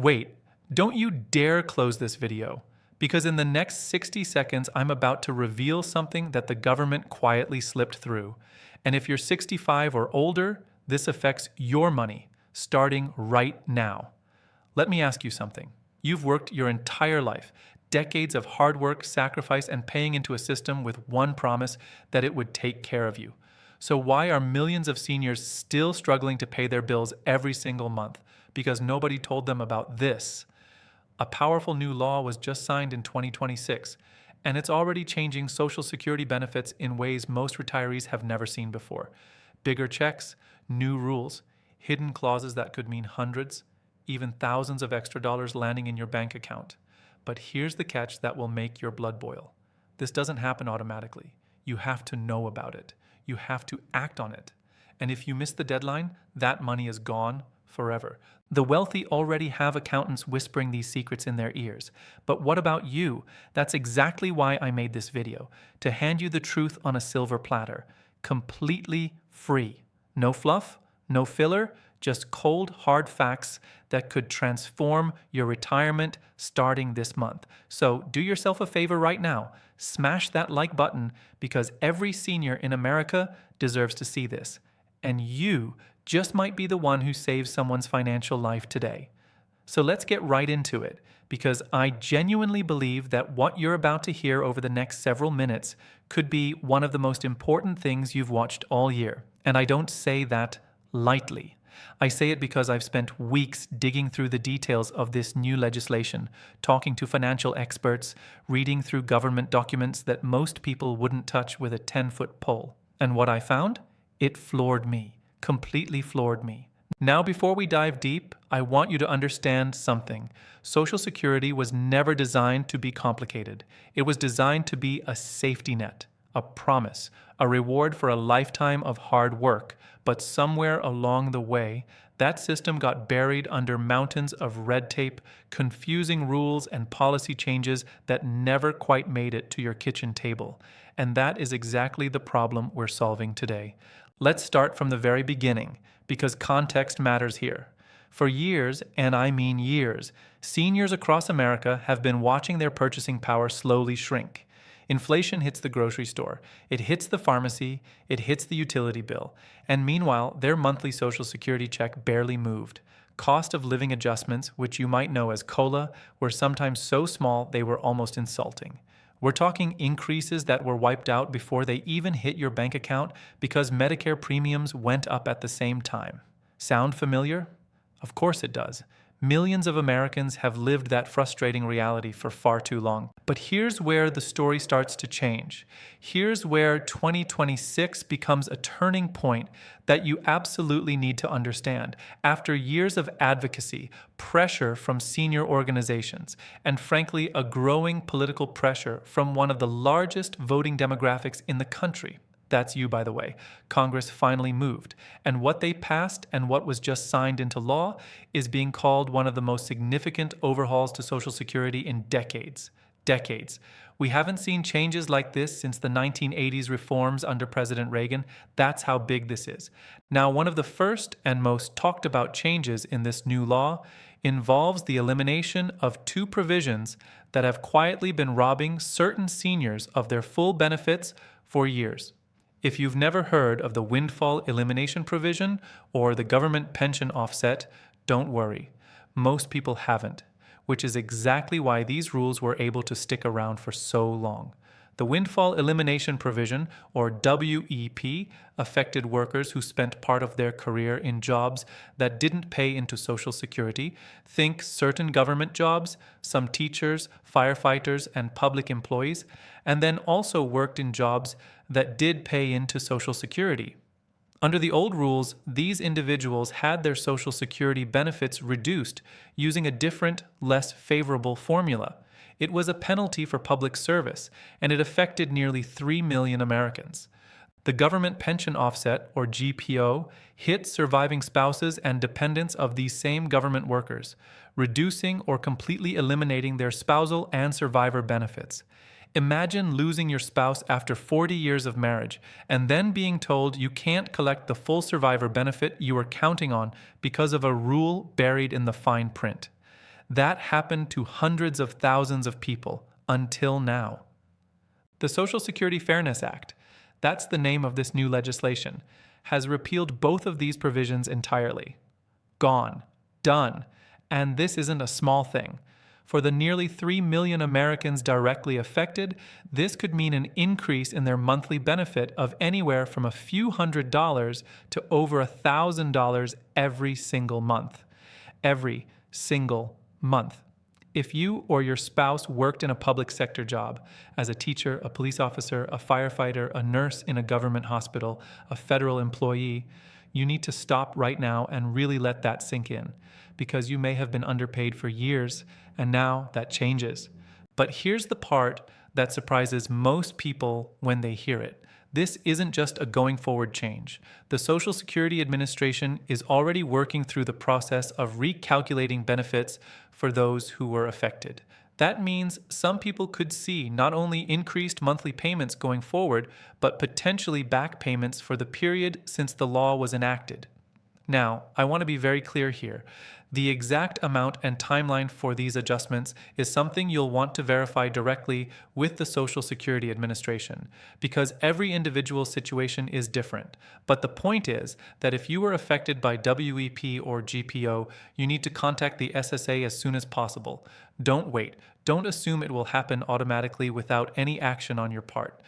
Wait, don't you dare close this video, because in the next 60 seconds I'm about to reveal something that the government quietly slipped through. And if you're 65 or older, this affects your money, starting right now. Let me ask you something. You've worked your entire life, decades of hard work, sacrifice, and paying into a system with one promise that it would take care of you. So why are millions of seniors still struggling to pay their bills every single month? Because nobody told them about this. A powerful new law was just signed in 2026, and it's already changing Social Security benefits in ways most retirees have never seen before. Bigger checks, new rules, hidden clauses that could mean hundreds, even thousands of extra dollars landing in your bank account. But here's the catch that will make your blood boil. This doesn't happen automatically. You have to know about it. You have to act on it. And if you miss the deadline, that money is gone forever. The wealthy already have accountants whispering these secrets in their ears. But what about you? That's exactly why I made this video, to hand you the truth on a silver platter, completely free. No fluff, no filler, just cold, hard facts that could transform your retirement starting this month. So do yourself a favor right now. Smash that like button, because every senior in America deserves to see this. And you just might be the one who saves someone's financial life today. So let's get right into it, because I genuinely believe that what you're about to hear over the next several minutes could be one of the most important things you've watched all year. And I don't say that lightly. I say it because I've spent weeks digging through the details of this new legislation, talking to financial experts, reading through government documents that most people wouldn't touch with a 10-foot pole. And what I found? It floored me, completely floored me. Now, before we dive deep, I want you to understand something. Social Security was never designed to be complicated. It was designed to be a safety net, a promise, a reward for a lifetime of hard work. But somewhere along the way, that system got buried under mountains of red tape, confusing rules and policy changes that never quite made it to your kitchen table. And that is exactly the problem we're solving today. Let's start from the very beginning, because context matters here. For years, and I mean years, seniors across America have been watching their purchasing power slowly shrink. Inflation hits the grocery store, it hits the pharmacy, it hits the utility bill, and meanwhile, their monthly Social Security check barely moved. Cost of living adjustments, which you might know as COLA, were sometimes so small they were almost insulting. We're talking increases that were wiped out before they even hit your bank account because Medicare premiums went up at the same time. Sound familiar? Of course it does. Millions of Americans have lived that frustrating reality for far too long. But here's where the story starts to change. Here's where 2026 becomes a turning point that you absolutely need to understand. After years of advocacy, pressure from senior organizations, and frankly, a growing political pressure from one of the largest voting demographics in the country. That's you, by the way. Congress finally moved. And what they passed and what was just signed into law is being called one of the most significant overhauls to Social Security in decades. Decades. We haven't seen changes like this since the 1980s reforms under President Reagan. That's how big this is. Now, one of the first and most talked about changes in this new law involves the elimination of two provisions that have quietly been robbing certain seniors of their full benefits for years. If you've never heard of the windfall elimination provision or the government pension offset, don't worry. Most people haven't, which is exactly why these rules were able to stick around for so long. The windfall elimination provision, or WEP, affected workers who spent part of their career in jobs that didn't pay into Social Security. Think certain government jobs, some teachers, firefighters, and public employees, and then also worked in jobs that did pay into Social Security. Under the old rules, these individuals had their Social Security benefits reduced using a different, less favorable formula. It was a penalty for public service, and it affected nearly 3 million Americans. The government pension offset, or GPO, hit surviving spouses and dependents of these same government workers, reducing or completely eliminating their spousal and survivor benefits. Imagine losing your spouse after 40 years of marriage and then being told you can't collect the full survivor benefit you were counting on because of a rule buried in the fine print. That happened to hundreds of thousands of people until now. The Social Security Fairness Act, that's the name of this new legislation, has repealed both of these provisions entirely. Gone. Done. And this isn't a small thing. For the nearly 3 million Americans directly affected, this could mean an increase in their monthly benefit of anywhere from a few $100s to over $1,000 every single month. Every single month. If you or your spouse worked in a public sector job, as a teacher, a police officer, a firefighter, a nurse in a government hospital, a federal employee, you need to stop right now and really let that sink in, because you may have been underpaid for years, and now that changes. But here's the part that surprises most people when they hear it. This isn't just a going forward change. The Social Security Administration is already working through the process of recalculating benefits for those who were affected. That means some people could see not only increased monthly payments going forward, but potentially back payments for the period since the law was enacted. Now, I want to be very clear here. The exact amount and timeline for these adjustments is something you'll want to verify directly with the Social Security Administration, because every individual situation is different. But the point is that if you were affected by WEP or GPO, you need to contact the SSA as soon as possible. Don't wait. Don't assume it will happen automatically without any action on your part.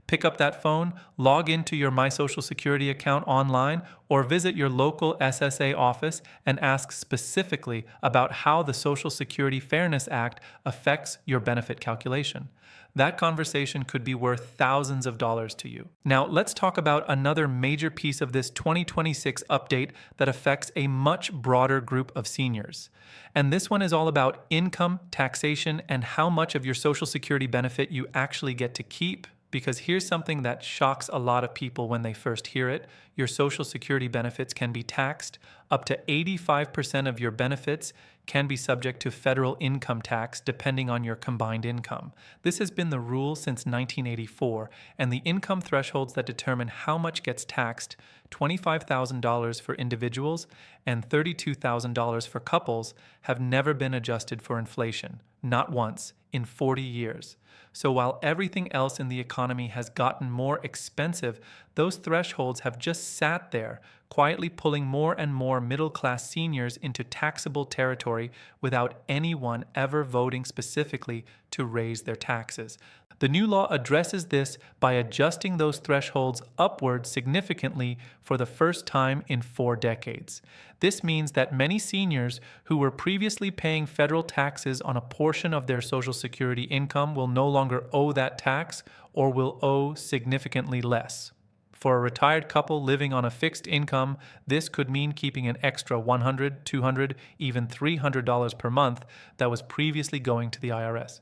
Pick up that phone, log into your My Social Security account online, or visit your local SSA office and ask specifically about how the Social Security Fairness Act affects your benefit calculation. That conversation could be worth thousands of dollars to you. Now, let's talk about another major piece of this 2026 update that affects a much broader group of seniors. And this one is all about income, taxation, and how much of your Social Security benefit you actually get to keep. Because here's something that shocks a lot of people when they first hear it. Your Social Security benefits can be taxed. Up to 85% of your benefits can be subject to federal income tax depending on your combined income. This has been the rule since 1984, and the income thresholds that determine how much gets taxed, $25,000 for individuals and $32,000 for couples, have never been adjusted for inflation, not once, in 40 years. So while everything else in the economy has gotten more expensive, those thresholds have just sat there, quietly pulling more and more middle-class seniors into taxable territory without anyone ever voting specifically to raise their taxes. The new law addresses this by adjusting those thresholds upward significantly for the first time in 4 decades. This means that many seniors who were previously paying federal taxes on a portion of their Social Security income will no longer owe that tax or will owe significantly less. For a retired couple living on a fixed income, this could mean keeping an extra $100, $200, even $300 per month that was previously going to the IRS.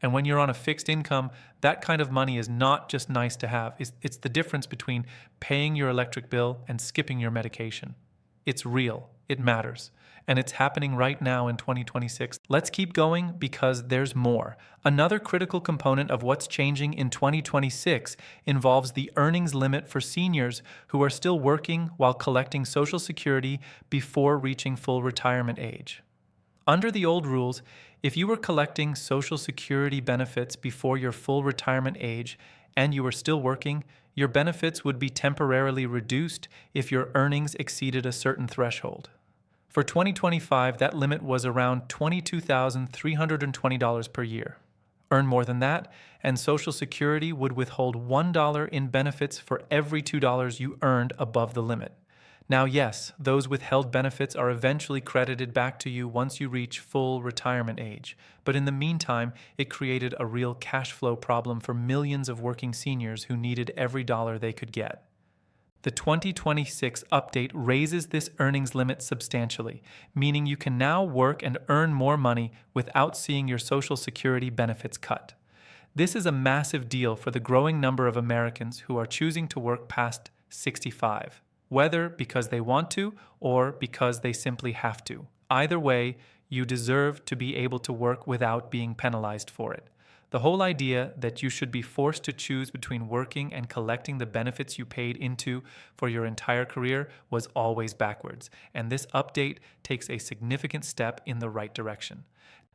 And when you're on a fixed income, that kind of money is not just nice to have. It's the difference between paying your electric bill and skipping your medication. It's real. It matters. And it's happening right now in 2026. Let's keep going because there's more. Another critical component of what's changing in 2026 involves the earnings limit for seniors who are still working while collecting Social Security before reaching full retirement age. Under the old rules, if you were collecting Social Security benefits before your full retirement age and you were still working, your benefits would be temporarily reduced if your earnings exceeded a certain threshold. For 2025, that limit was around $22,320 per year. Earn more than that, and Social Security would withhold $1 in benefits for every $2 you earned above the limit. Now, yes, those withheld benefits are eventually credited back to you once you reach full retirement age. But in the meantime, it created a real cash flow problem for millions of working seniors who needed every dollar they could get. The 2026 update raises this earnings limit substantially, meaning you can now work and earn more money without seeing your Social Security benefits cut. This is a massive deal for the growing number of Americans who are choosing to work past 65. Whether because they want to or because they simply have to. Either way, you deserve to be able to work without being penalized for it. The whole idea that you should be forced to choose between working and collecting the benefits you paid into for your entire career was always backwards, and this update takes a significant step in the right direction.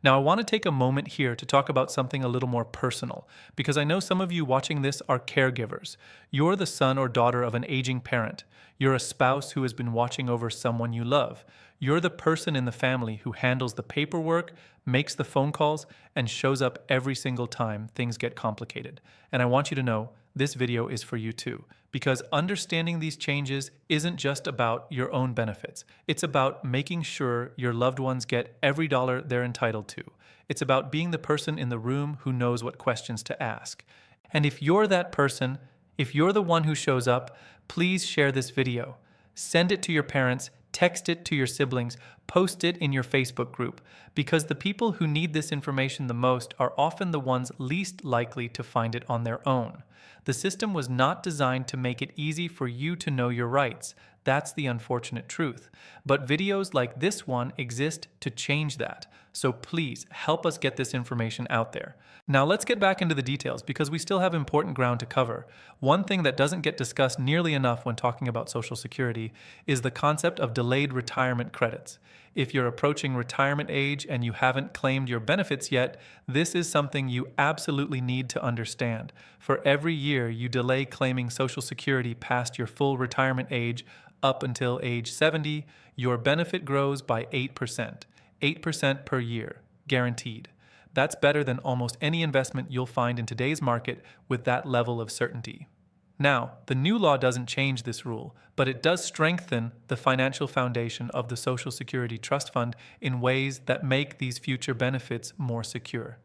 Now, I want to take a moment here to talk about something a little more personal, because I know some of you watching this are caregivers. You're the son or daughter of an aging parent. You're a spouse who has been watching over someone you love. You're the person in the family who handles the paperwork, makes the phone calls, and shows up every single time things get complicated. And I want you to know this video is for you too, because understanding these changes isn't just about your own benefits. It's about making sure your loved ones get every dollar they're entitled to. It's about being the person in the room who knows what questions to ask. And if you're that person, if you're the one who shows up, please share this video. Send it to your parents, text it to your siblings, post it in your Facebook group, because the people who need this information the most are often the ones least likely to find it on their own. The system was not designed to make it easy for you to know your rights. That's the unfortunate truth. But videos like this one exist to change that. So please help us get this information out there. Now let's get back into the details because we still have important ground to cover. One thing that doesn't get discussed nearly enough when talking about Social Security is the concept of delayed retirement credits. If you're approaching retirement age and you haven't claimed your benefits yet, this is something you absolutely need to understand. For every year you delay claiming Social Security past your full retirement age up until age 70, your benefit grows by 8%. 8% per year, guaranteed. That's better than almost any investment you'll find in today's market with that level of certainty. Now, the new law doesn't change this rule, but it does strengthen the financial foundation of the Social Security Trust Fund in ways that make these future benefits more secure.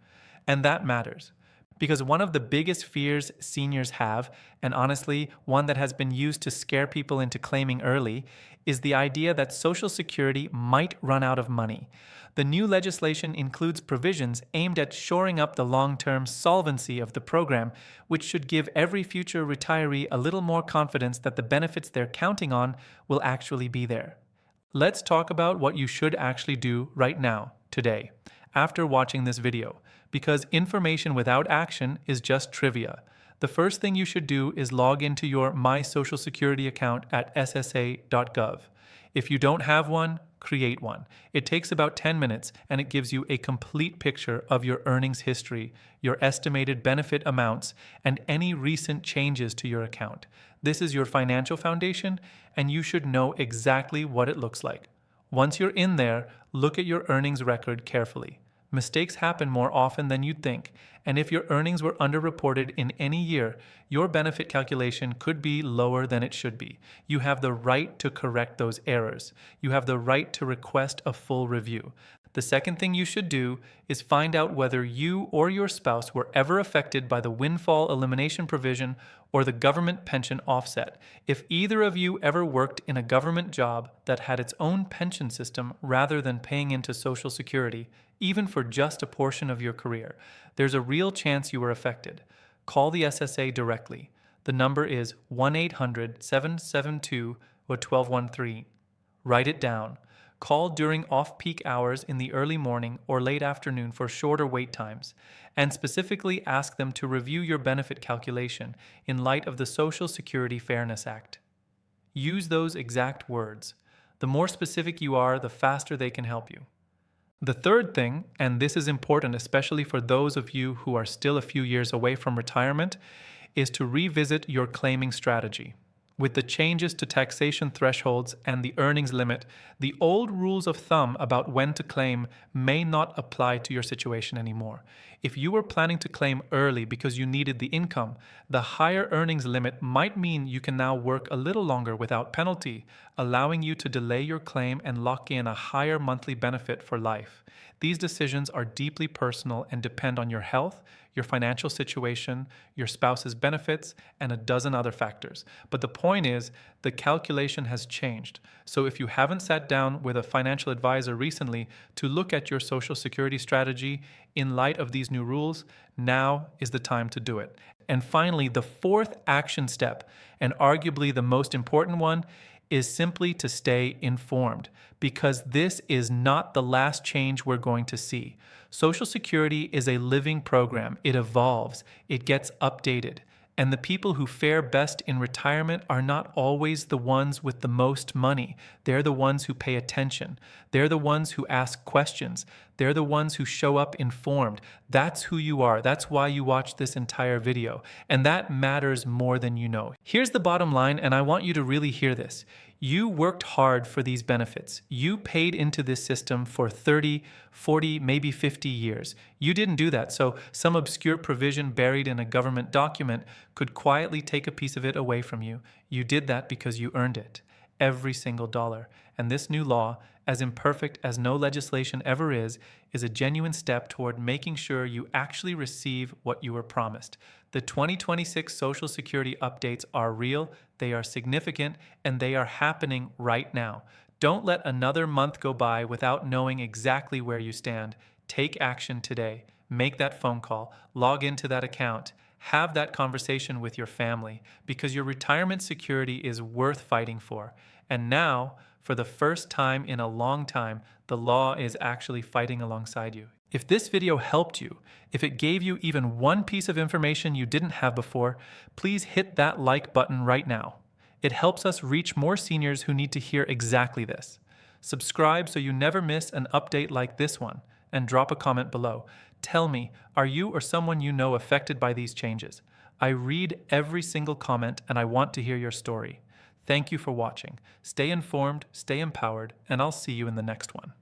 And that matters, because one of the biggest fears seniors have, and honestly, one that has been used to scare people into claiming early, is the idea that Social Security might run out of money. The new legislation includes provisions aimed at shoring up the long-term solvency of the program, which should give every future retiree a little more confidence that the benefits they're counting on will actually be there. Let's talk about what you should actually do right now, today, after watching this video, because information without action is just trivia. The first thing you should do is log into your My Social Security account at ssa.gov. If you don't have one, create one. It takes about 10 minutes and it gives you a complete picture of your earnings history, your estimated benefit amounts, and any recent changes to your account. This is your financial foundation and you should know exactly what it looks like. Once you're in there, look at your earnings record carefully. Mistakes happen more often than you'd think, and if your earnings were underreported in any year, your benefit calculation could be lower than it should be. You have the right to correct those errors. You have the right to request a full review. The second thing you should do is find out whether you or your spouse were ever affected by the windfall elimination provision or the government pension offset. If either of you ever worked in a government job that had its own pension system rather than paying into Social Security, even for just a portion of your career, there's a real chance you were affected. Call the SSA directly. The number is 1-800-772-1213. Write it down. Call during off-peak hours in the early morning or late afternoon for shorter wait times, and specifically ask them to review your benefit calculation in light of the Social Security Fairness Act. Use those exact words. The more specific you are, the faster they can help you. The third thing, and this is important especially for those of you who are still a few years away from retirement, is to revisit your claiming strategy. With the changes to taxation thresholds and the earnings limit, the old rules of thumb about when to claim may not apply to your situation anymore. If you were planning to claim early because you needed the income, the higher earnings limit might mean you can now work a little longer without penalty, allowing you to delay your claim and lock in a higher monthly benefit for life. These decisions are deeply personal and depend on your health, your financial situation, your spouse's benefits, and a dozen other factors. But the point is, the calculation has changed. So if you haven't sat down with a financial advisor recently to look at your Social Security strategy in light of these new rules, now is the time to do it. And finally, the fourth action step, and arguably the most important one, is simply to stay informed, because this is not the last change we're going to see. Social Security is a living program. It evolves, it gets updated. And the people who fare best in retirement are not always the ones with the most money. They're the ones who pay attention. They're the ones who ask questions. They're the ones who show up informed. That's who you are. That's why you watch this entire video. And that matters more than you know. Here's the bottom line, and I want you to really hear this. You worked hard for these benefits. You paid into this system for 30, 40, maybe 50 years. You didn't do that, so some obscure provision buried in a government document could quietly take a piece of it away from you. You did that because you earned it, every single dollar. And this new law, as imperfect as no legislation ever is a genuine step toward making sure you actually receive what you were promised. The 2026 Social Security updates are real, they are significant, and they are happening right now. Don't let another month go by without knowing exactly where you stand. Take action today. Make that phone call. Log into that account. Have that conversation with your family, because your retirement security is worth fighting for. And now, for the first time in a long time, the law is actually fighting alongside you. If this video helped you, if it gave you even one piece of information you didn't have before, please hit that like button right now. It helps us reach more seniors who need to hear exactly this. Subscribe so you never miss an update like this one, and drop a comment below. Tell me, are you or someone you know affected by these changes? I read every single comment and I want to hear your story. Thank you for watching. Stay informed, stay empowered, and I'll see you in the next one.